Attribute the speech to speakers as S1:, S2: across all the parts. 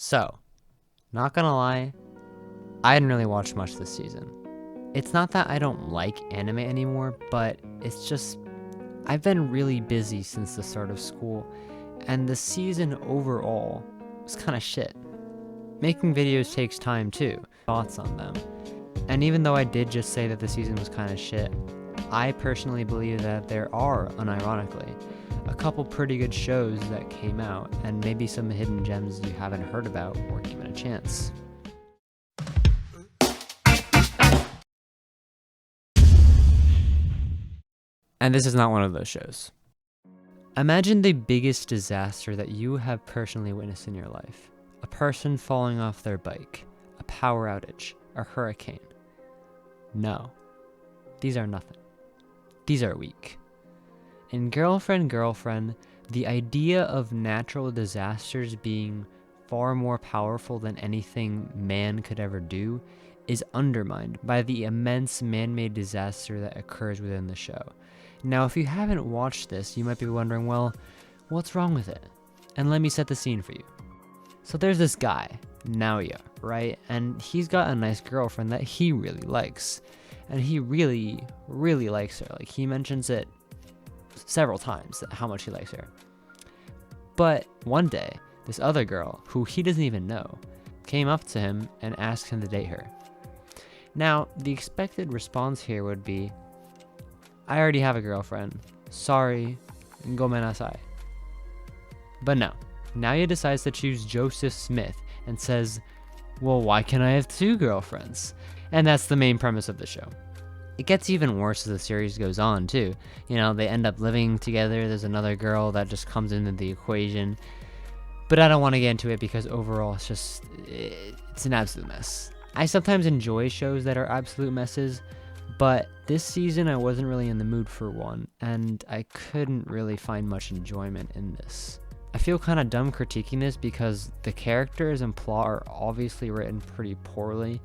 S1: So, not gonna lie, I didn't really watch much this season. It's not that I don't like anime anymore, but it's just I've been really busy since the start of school, and the season overall was kind of shit. Making videos takes time too, thoughts on them. And even though I did just say that the season was kind of shit, I personally believe that there are, unironically, a couple pretty good shows that came out, and maybe some hidden gems you haven't heard about or given a chance. And this is not one of those shows. Imagine the biggest disaster that you have personally witnessed in your life. A person falling off their bike, a power outage, a hurricane. No, these are nothing. These are weak. In Girlfriend, Girlfriend, the idea of natural disasters being far more powerful than anything man could ever do is undermined by the immense man-made disaster that occurs within the show. Now, if you haven't watched this, you might be wondering, well, what's wrong with it? And let me set the scene for you. So there's this guy, Naoya, right? And he's got a nice girlfriend that he really likes. And he really, really likes her. Like, he mentions it several times, how much he likes her. But one day, this other girl, who he doesn't even know, came up to him and asked him to date her. Now, the expected response here would be, I already have a girlfriend. Sorry, gomenasai. But no, Naoya decides to choose Joseph Smith and says, well, why can't I have two girlfriends? And that's the main premise of the show. It gets even worse as the series goes on, too. You know, they end up living together. There's another girl that just comes into the equation. But I don't want to get into it because overall it's an absolute mess. I sometimes enjoy shows that are absolute messes, but this season I wasn't really in the mood for one, and I couldn't really find much enjoyment in this. I feel kind of dumb critiquing this because the characters and plot are obviously written pretty poorly.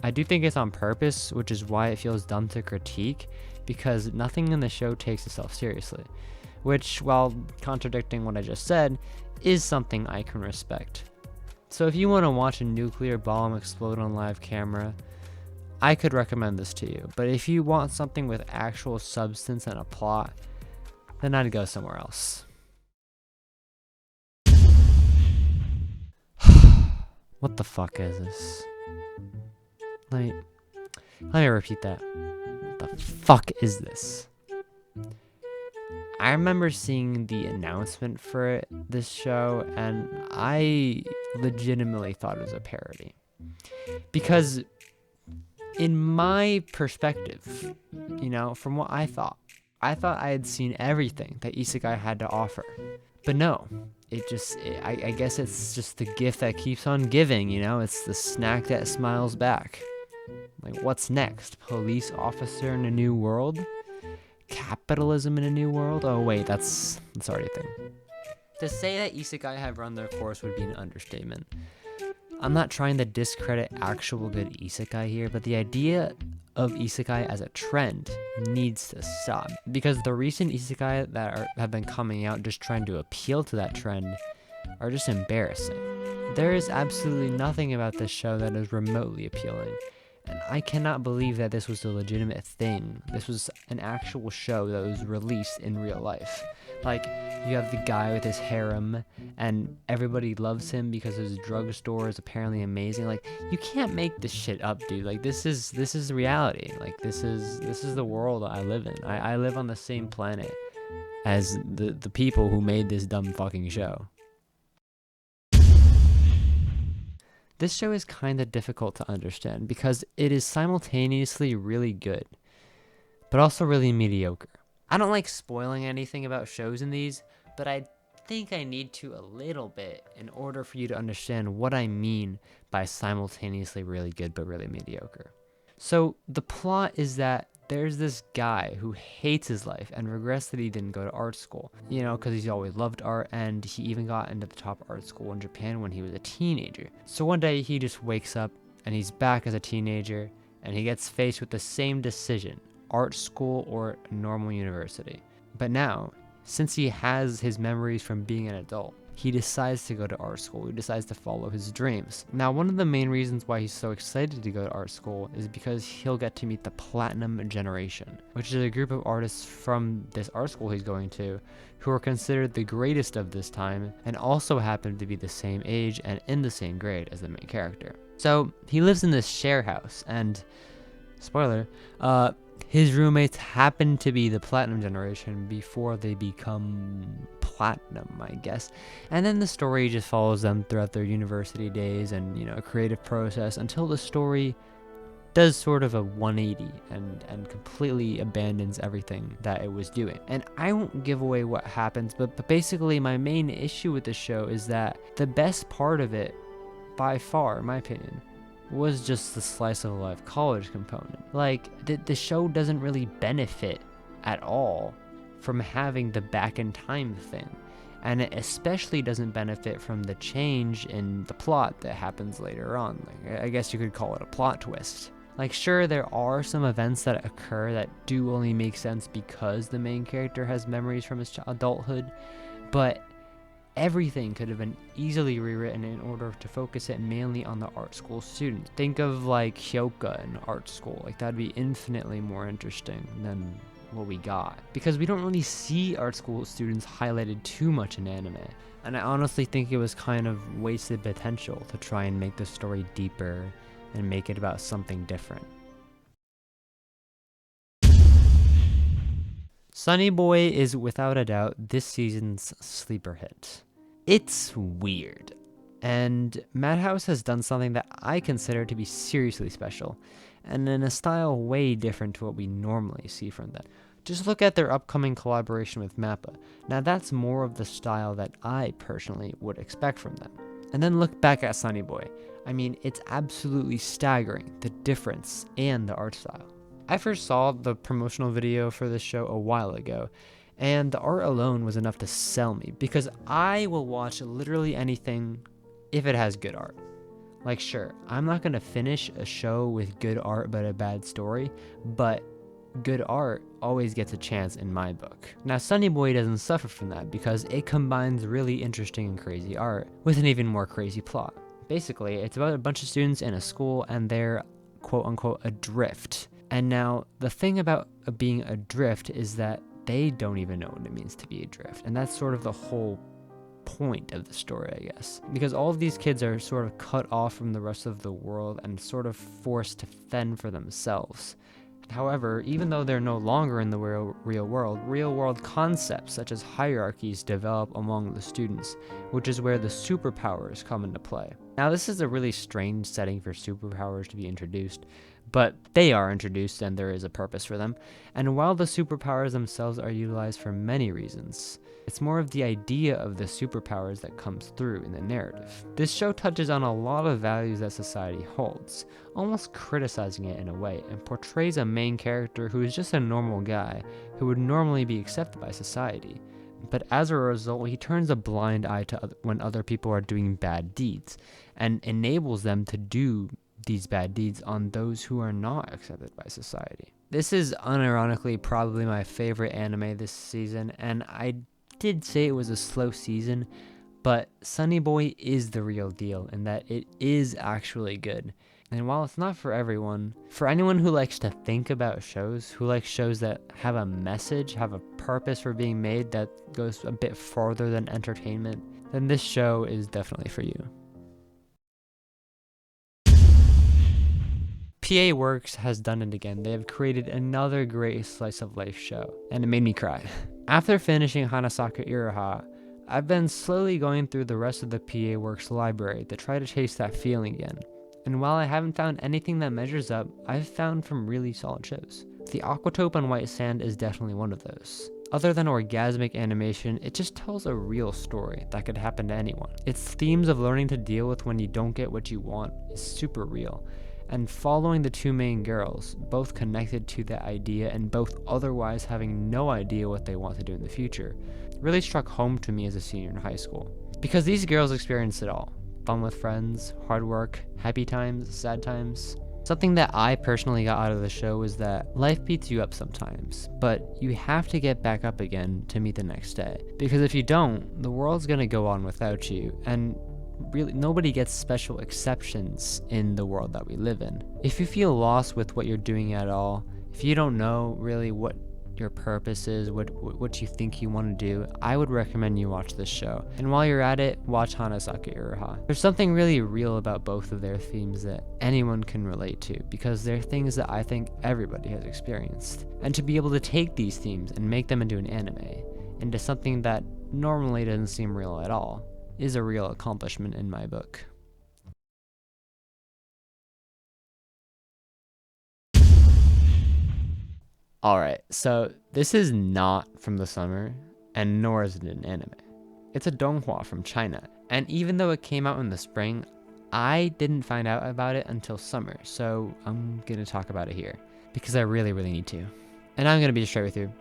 S1: I do think it's on purpose, which is why it feels dumb to critique, because nothing in the show takes itself seriously, which, while contradicting what I just said, is something I can respect. So if you want to watch a nuclear bomb explode on live camera, I could recommend this to you, but if you want something with actual substance and a plot, then I'd go somewhere else. What the fuck is this? Let me repeat that. What the fuck is this? I remember seeing the announcement for this show, and I legitimately thought it was a parody. Because in my perspective, you know, from what I thought I had seen everything that Isekai had to offer. But no, I guess it's just the gift that keeps on giving, you know? It's the snack that smiles back. Like, what's next? Police officer in a new world? Capitalism in a new world? Oh wait, that's already a thing. To say that Isekai have run their course would be an understatement. I'm not trying to discredit actual good Isekai here, but the idea of Isekai as a trend needs to stop. Because the recent Isekai that have been coming out just trying to appeal to that trend are just embarrassing. There is absolutely nothing about this show that is remotely appealing. And I cannot believe that this was a legitimate thing. This was an actual show that was released in real life. Like, you have the guy with his harem, and everybody loves him because his drugstore is apparently amazing. Like, you can't make this shit up, dude. Like, this is reality. Like, this is the world I live in. I live on the same planet as the people who made this dumb fucking show. This show is kind of difficult to understand because it is simultaneously really good, but also really mediocre. I don't like spoiling anything about shows in these, but I think I need to a little bit in order for you to understand what I mean by simultaneously really good but really mediocre. So the plot is that there's this guy who hates his life and regrets that he didn't go to art school, you know, because he's always loved art, and he even got into the top art school in Japan when he was a teenager. So one day he just wakes up and he's back as a teenager, and he gets faced with the same decision: art school or normal university. But now, since he has his memories from being an adult, he decides to go to art school. He decides to follow his dreams. Now, one of the main reasons why he's so excited to go to art school is because he'll get to meet the Platinum Generation, which is a group of artists from this art school he's going to who are considered the greatest of this time and also happen to be the same age and in the same grade as the main character. So he lives in this share house, and spoiler, his roommates happen to be the Platinum Generation before they become platinum, I guess. And then the story just follows them throughout their university days and, a creative process until the story does sort of a 180 and completely abandons everything that it was doing. And I won't give away what happens, but basically my main issue with the show is that the best part of it, by far, in my opinion, was just the slice of life college component. Like, the show doesn't really benefit at all from having the back in time thing. And it especially doesn't benefit from the change in the plot that happens later on. Like, I guess you could call it a plot twist. Like, sure, there are some events that occur that do only make sense because the main character has memories from his adulthood, but everything could have been easily rewritten in order to focus it mainly on the art school students. Think of like Hyoka in art school. Like, that'd be infinitely more interesting than what we got, because we don't really see art school students highlighted too much in anime. And I honestly think it was kind of wasted potential to try and make the story deeper and make it about something different. Sunny Boy is without a doubt this season's sleeper hit. It's weird, and Madhouse has done something that I consider to be seriously special, and in a style way different to what we normally see from them. Just look at their upcoming collaboration with MAPPA. Now that's more of the style that I personally would expect from them. And then look back at Sunny Boy. I mean, it's absolutely staggering, the difference and the art style. I first saw the promotional video for this show a while ago, and the art alone was enough to sell me, because I will watch literally anything if it has good art. Like, sure, I'm not going to finish a show with good art but a bad story, but good art always gets a chance in my book. Now, Sunny Boy doesn't suffer from that because it combines really interesting and crazy art with an even more crazy plot. Basically, it's about a bunch of students in a school and they're quote-unquote adrift. And now, the thing about being adrift is that they don't even know what it means to be adrift. And that's sort of the whole point of the story, I guess. Because all of these kids are sort of cut off from the rest of the world and sort of forced to fend for themselves. However, even though they're no longer in the real world concepts such as hierarchies develop among the students, which is where the superpowers come into play. Now, this is a really strange setting for superpowers to be introduced, but they are introduced and there is a purpose for them. And while the superpowers themselves are utilized for many reasons, it's more of the idea of the superpowers that comes through in the narrative. This show touches on a lot of values that society holds, almost criticizing it in a way, and portrays a main character who is just a normal guy who would normally be accepted by society. But as a result, he turns a blind eye to when other people are doing bad deeds, and enables them to do these bad deeds on those who are not accepted by society. This is unironically probably my favorite anime this season, and I did say it was a slow season, but Sunny Boy is the real deal in that it is actually good. And while it's not for everyone, for anyone who likes to think about shows, who likes shows that have a message, have a purpose for being made that goes a bit farther than entertainment, then this show is definitely for you. PA Works has done it again. They have created another great slice of life show, and it made me cry. After finishing Hanasaka Iroha, I've been slowly going through the rest of the PA Works library to try to chase that feeling again. And while I haven't found anything that measures up, I've found some really solid shows. The Aquatope on White Sand is definitely one of those. Other than orgasmic animation, it just tells a real story that could happen to anyone. Its themes of learning to deal with when you don't get what you want is super real. And following the two main girls, both connected to that idea and both otherwise having no idea what they want to do in the future, really struck home to me as a senior in high school. Because these girls experienced it all. Fun with friends, hard work, happy times, sad times. Something that I personally got out of the show was that life beats you up sometimes, but you have to get back up again to meet the next day. Because if you don't, the world's gonna go on without you, and really nobody gets special exceptions in the world that we live in. If you feel lost with what you're doing at all, if you don't know really what your purpose is, what you think you want to do, I would recommend you watch this show. And while you're at it, watch Hanasaka Iroha. There's something really real about both of their themes that anyone can relate to, because they're things that I think everybody has experienced. And to be able to take these themes and make them into an anime, into something that normally doesn't seem real at all, is a real accomplishment in my book. Alright, so this is not from the summer, and nor is it an anime. It's a donghua from China, and even though it came out in the spring, I didn't find out about it until summer, so I'm gonna talk about it here, because I really need to. And I'm gonna be straight with you.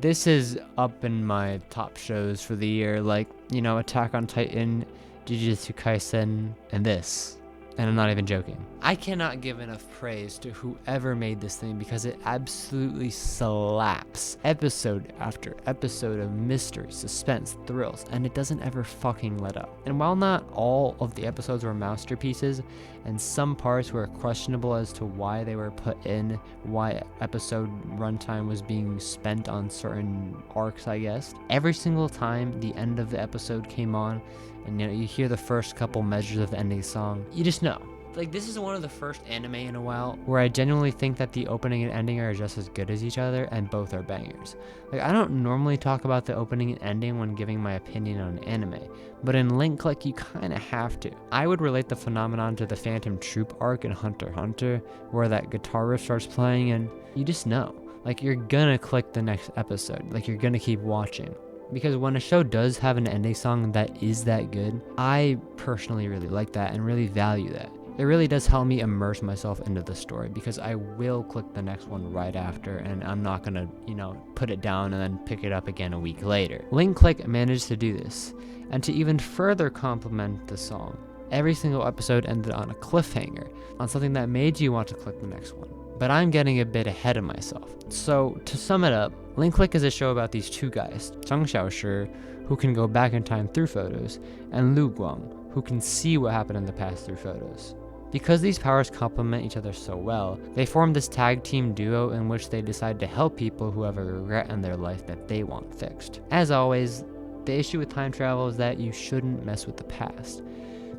S1: This is up in my top shows for the year, like, Attack on Titan, Jujutsu Kaisen, and this. And I'm not even joking. I cannot give enough praise to whoever made this thing, because it absolutely slaps episode after episode of mystery, suspense, thrills, and it doesn't ever fucking let up. And while not all of the episodes were masterpieces, and some parts were questionable as to why they were put in, why episode runtime was being spent on certain arcs, I guess, every single time the end of the episode came on, and you hear the first couple measures of the ending song, you just know. Like, this is one of the first anime in a while where I genuinely think that the opening and ending are just as good as each other, and both are bangers. Like, I don't normally talk about the opening and ending when giving my opinion on an anime, but in Link Click you kinda have to. I would relate the phenomenon to the Phantom Troop arc in Hunter x Hunter, where that guitar riff starts playing and you just know. Like, you're gonna click the next episode, like you're gonna keep watching. Because when a show does have an ending song that is that good, I personally really like that and really value that. It really does help me immerse myself into the story, because I will click the next one right after, and I'm not gonna, put it down and then pick it up again a week later. Link Click managed to do this, and to even further complement the song, every single episode ended on a cliffhanger, on something that made you want to click the next one. But I'm getting a bit ahead of myself. So, to sum it up, Link Click is a show about these two guys, Chang Xiaoshi, who can go back in time through photos, and Lu Guang, who can see what happened in the past through photos. Because these powers complement each other so well, they form this tag team duo in which they decide to help people who have a regret in their life that they want fixed. As always, the issue with time travel is that you shouldn't mess with the past.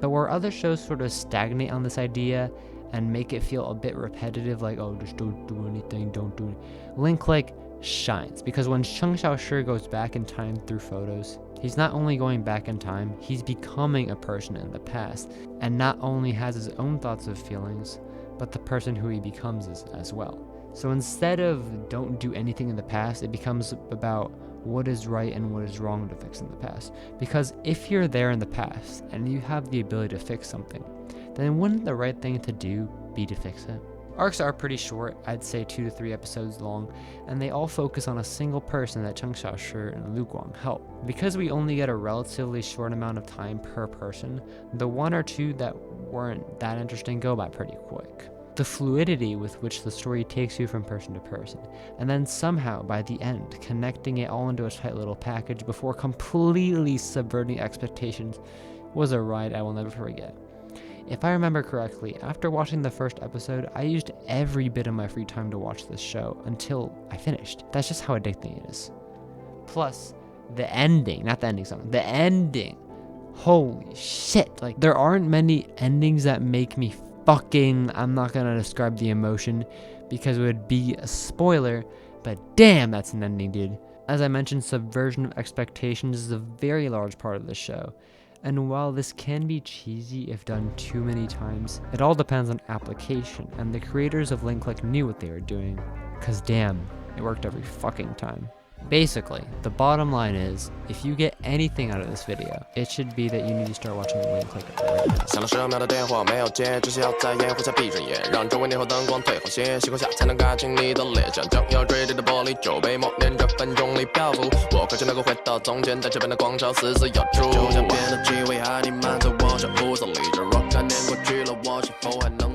S1: But where other shows sort of stagnate on this idea and make it feel a bit repetitive, like, oh, just don't do anything, don't do it, Link Click shines, because when Chang Xiaoshi goes back in time through photos, he's not only going back in time, he's becoming a person in the past, and not only has his own thoughts of feelings, but the person who he becomes is as well. So instead of don't do anything in the past, it becomes about what is right and what is wrong to fix in the past. Because if you're there in the past and you have the ability to fix something, then wouldn't the right thing to do be to fix it? Arcs are pretty short, I'd say 2 to 3 episodes long, and they all focus on a single person that Chang Xiaoshi and Lu Guang help. Because we only get a relatively short amount of time per person, the 1 or 2 that weren't that interesting go by pretty quick. The fluidity with which the story takes you from person to person, and then somehow by the end connecting it all into a tight little package before completely subverting expectations, was a ride I will never forget. If I remember correctly, after watching the first episode, I used every bit of my free time to watch this show until I finished. That's just how addicting it is. Plus, the ending, not the ending song, the ending. Holy shit. Like, there aren't many endings that make me I'm not gonna describe the emotion because it would be a spoiler, but damn, that's an ending, dude. As I mentioned, subversion of expectations is a very large part of the show. And while this can be cheesy if done too many times, it all depends on application, and the creators of Link Click knew what they were doing, cause damn, it worked every fucking time. Basically, the bottom line is, if you get anything out of this video, it should be that you need to start watching Link Click right now. 响了10秒的电话没有接，只需要在掩护下闭着眼，让周围霓虹灯光退后些，习惯下才能看清你的脸，像将要坠地的玻璃就被默念着分钟里漂浮。我渴求能够回到从前，在这边的广场死死咬住，就像变得机会还挺满，在我小屋子里，这若干年过去了，我是否还能？